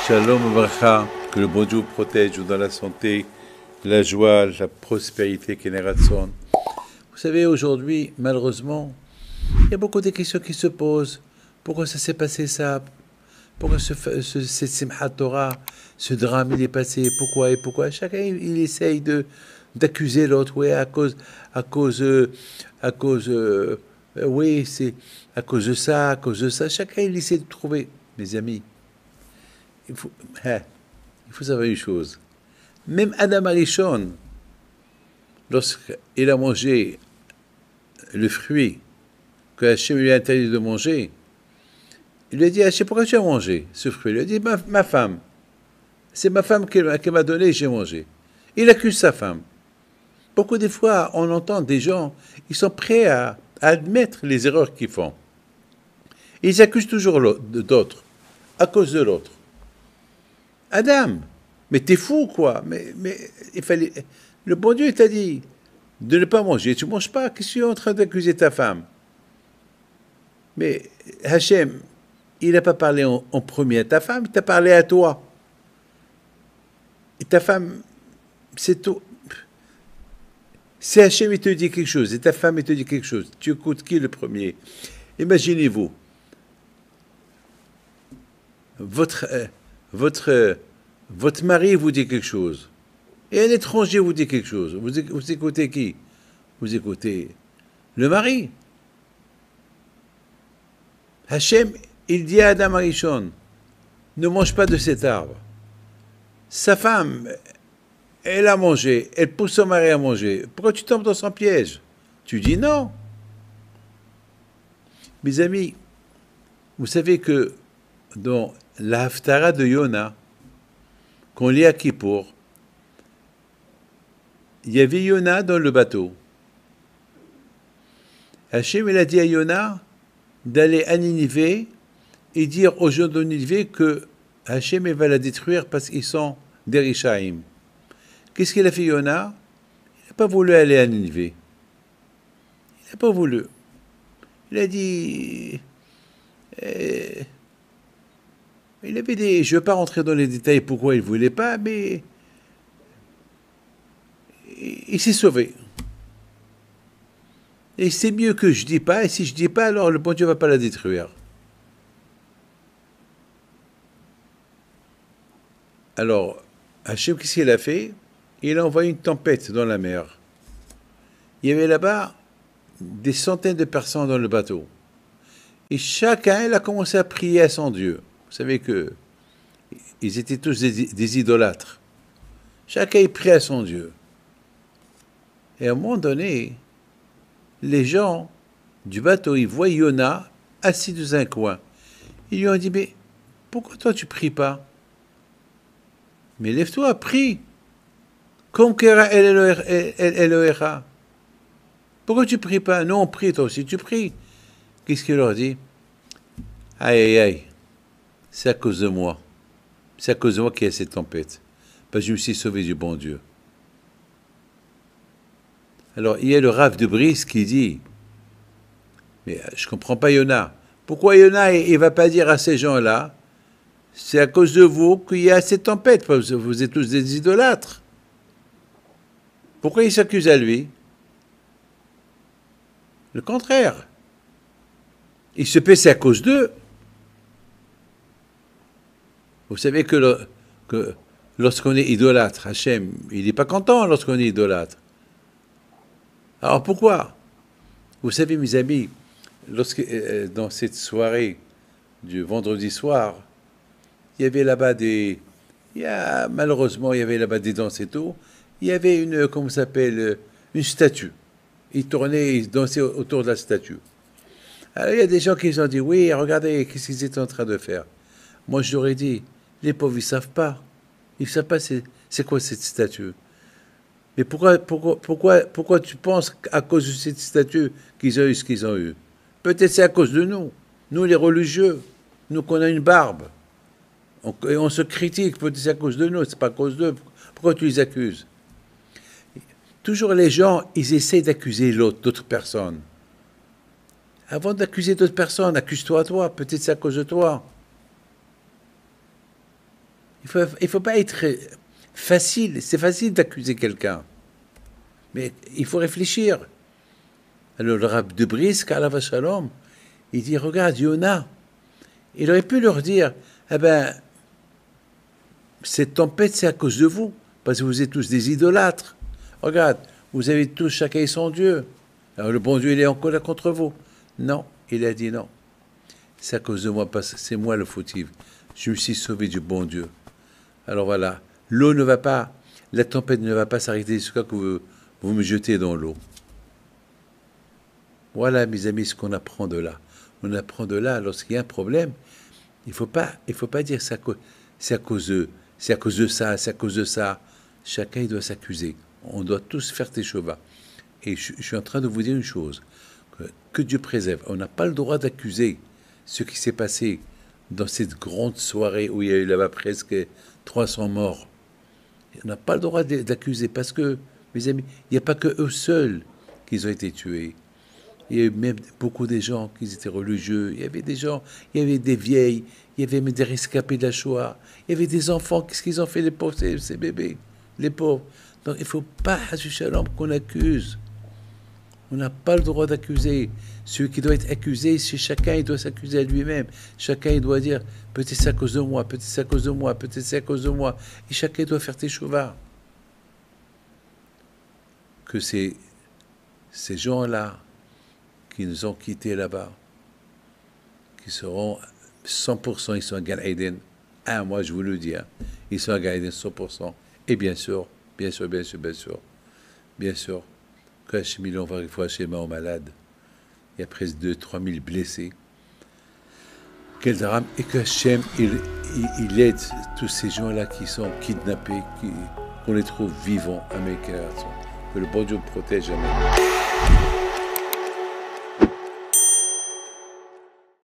Shalom Abracha, que le bon Dieu vous protège dans la santé, la joie, la prospérité, Keneratson. Vous savez, aujourd'hui, malheureusement, il y a beaucoup de questions qui se posent. Pourquoi ça s'est passé ça? Pourquoi cette Simchat Torah, ce drame, il est passé? Pourquoi et pourquoi? Chacun, il essaye d'accuser l'autre. Oui, oui, c'est à cause de ça, à cause de ça. Chacun, il essaie de trouver. Mes amis, il faut savoir une chose. Même Adam Arishon, lorsqu'il a mangé le fruit que Hachem lui a interdit de manger, il lui a dit, Hachem, pourquoi tu as mangé ce fruit? Il lui a dit, ma femme. C'est ma femme qui m'a donné et j'ai mangé. Il accuse sa femme. Beaucoup de fois, on entend des gens, ils sont prêts à admettre les erreurs qu'ils font. Ils accusent toujours d'autres, à cause de l'autre. Adam, mais t'es fou, quoi. Mais il fallait. Le bon Dieu t'a dit de ne pas manger. Tu ne manges pas. Qu'est-ce que tu es en train d'accuser ta femme? Mais Hachem, il n'a pas parlé en premier à ta femme, il t'a parlé à toi. Et ta femme, c'est tout. Si Hachem, il te dit quelque chose, et ta femme, il te dit quelque chose, tu écoutes qui le premier? Imaginez-vous. Votre mari vous dit quelque chose, et un étranger vous dit quelque chose. Vous écoutez qui? Vous écoutez le mari. Hachem, il dit à Adam Arishon, ne mange pas de cet arbre. Sa femme, elle a mangé, elle pousse son mari à manger. Pourquoi tu tombes dans son piège? Tu dis non. Mes amis, vous savez que dans la Haftara de Yona, qu'on lit à Kippour, il y avait Yona dans le bateau. Hachem, il a dit à Yona d'aller à Ninive et dire aux gens de Ninive que Hachem va la détruire parce qu'ils sont des Rishaïm. Qu'est-ce qu'il a fait Yona? Il n'a pas voulu aller à Ninive. Il n'a pas voulu. Il a dit... il avait des... Je ne veux pas rentrer dans les détails pourquoi il ne voulait pas, mais... il s'est sauvé. Et c'est mieux que je ne dis pas, et si je ne dis pas, alors le bon Dieu ne va pas la détruire. Alors, Hachem, qu'est-ce qu'il a fait? Il a envoyé une tempête dans la mer. Il y avait là-bas des centaines de personnes dans le bateau. Et chacun, il a commencé à prier à son Dieu. Vous savez que ils étaient tous des idolâtres. Chacun, il prie à son Dieu. Et à un moment donné, les gens du bateau, ils voient Yona assis dans un coin. Ils lui ont dit, mais pourquoi toi tu pries pas? Mais lève-toi, prie. Comme Kera El Elohera. Pourquoi tu pries pas? Non, on prie, toi aussi, tu pries. Qu'est-ce qu'il leur dit? Aïe, aïe, aïe. C'est à cause de moi. C'est à cause de moi qu'il y a cette tempête. Parce que je me suis sauvé du bon Dieu. Alors, il y a le Rav de Brice qui dit, mais je ne comprends pas Yona. Pourquoi Yona, il ne va pas dire à ces gens-là, c'est à cause de vous qu'il y a cette tempête, parce que vous êtes tous des idolâtres. Pourquoi il s'accuse à lui? Le contraire. Il se paie, c'est à cause d'eux. Vous savez que lorsqu'on est idolâtre, Hachem, il n'est pas content lorsqu'on est idolâtre. Alors pourquoi? Vous savez, mes amis, dans cette soirée du vendredi soir, il y avait là-bas malheureusement, il y avait là-bas des danses et tout. Il y avait comment ça s'appelle, une statue. Ils tournaient, ils dansaient autour de la statue. Alors il y a des gens qui ont dit, oui, regardez, qu'est-ce qu'ils étaient en train de faire. Moi, je leur ai dit, les pauvres, ils ne savent pas. Ils ne savent pas c'est quoi cette statue. Mais pourquoi tu penses qu'à cause de cette statue qu'ils ont eu ce qu'ils ont eu? Peut-être c'est à cause de nous. Nous, les religieux. Nous, qu'on a une barbe. Et on se critique. Peut-être c'est à cause de nous. C'est pas à cause d'eux. Pourquoi tu les accuses? Toujours les gens, ils essaient d'accuser d'autres personnes. Avant d'accuser d'autres personnes, accuse-toi à toi. Peut-être c'est à cause de toi. Il faut pas être facile. C'est facile d'accuser quelqu'un. Mais il faut réfléchir. Alors le Rav de Brisk, alav shalom, il dit, regarde, Yona, il aurait pu leur dire, eh ben, cette tempête, c'est à cause de vous, parce que vous êtes tous des idolâtres. Regarde, vous avez tous chacun son Dieu. Alors le bon Dieu, il est en colère contre vous. Non, il a dit non. C'est à cause de moi, parce que c'est moi le fautif. Je me suis sauvé du bon Dieu. Alors voilà, l'eau ne va pas, la tempête ne va pas s'arrêter jusqu'à que vous me jetez dans l'eau. Voilà, mes amis, ce qu'on apprend de là. On apprend de là, lorsqu'il y a un problème, il faut pas dire c'est à cause de ça, c'est à cause de ça. Chacun il doit s'accuser. On doit tous faire teshuva. Et je suis en train de vous dire une chose, que Dieu préserve. On n'a pas le droit d'accuser ce qui s'est passé dans cette grande soirée où il y a eu là-bas presque 300 morts. On n'a pas le droit d'accuser parce que, mes amis, il n'y a pas que eux seuls qui ont été tués. Il y a eu même beaucoup de gens qui étaient religieux. Il y avait des gens, il y avait des vieilles, il y avait même des rescapés de la Shoah. Il y avait des enfants. Qu'est-ce qu'ils ont fait, les pauvres, ces bébés, les pauvres. Donc il ne faut pas, Shalom, qu'on accuse. On n'a pas le droit d'accuser. Celui qui doit être accusé, c'est chacun, il doit s'accuser à lui-même. Chacun, il doit dire, peut-être c'est à cause de moi, peut-être c'est à cause de moi, peut-être c'est à cause de moi. Et chacun doit faire teshuva. Que ces gens-là, qui nous ont quittés là-bas, qui seront 100%, ils sont à Gan Eden. Ah, moi, je vous le dis, hein, ils sont à Gan Eden 100%. Et bien sûr, que Hachem, il envoie une fois Hachem aux malades. Il y a presque 2-3 000 blessés. Quel drame. Et que Hachem, il aide tous ces gens-là qui sont kidnappés, qu'on les trouve vivants, Amen. Que le bon Dieu protège, Amen.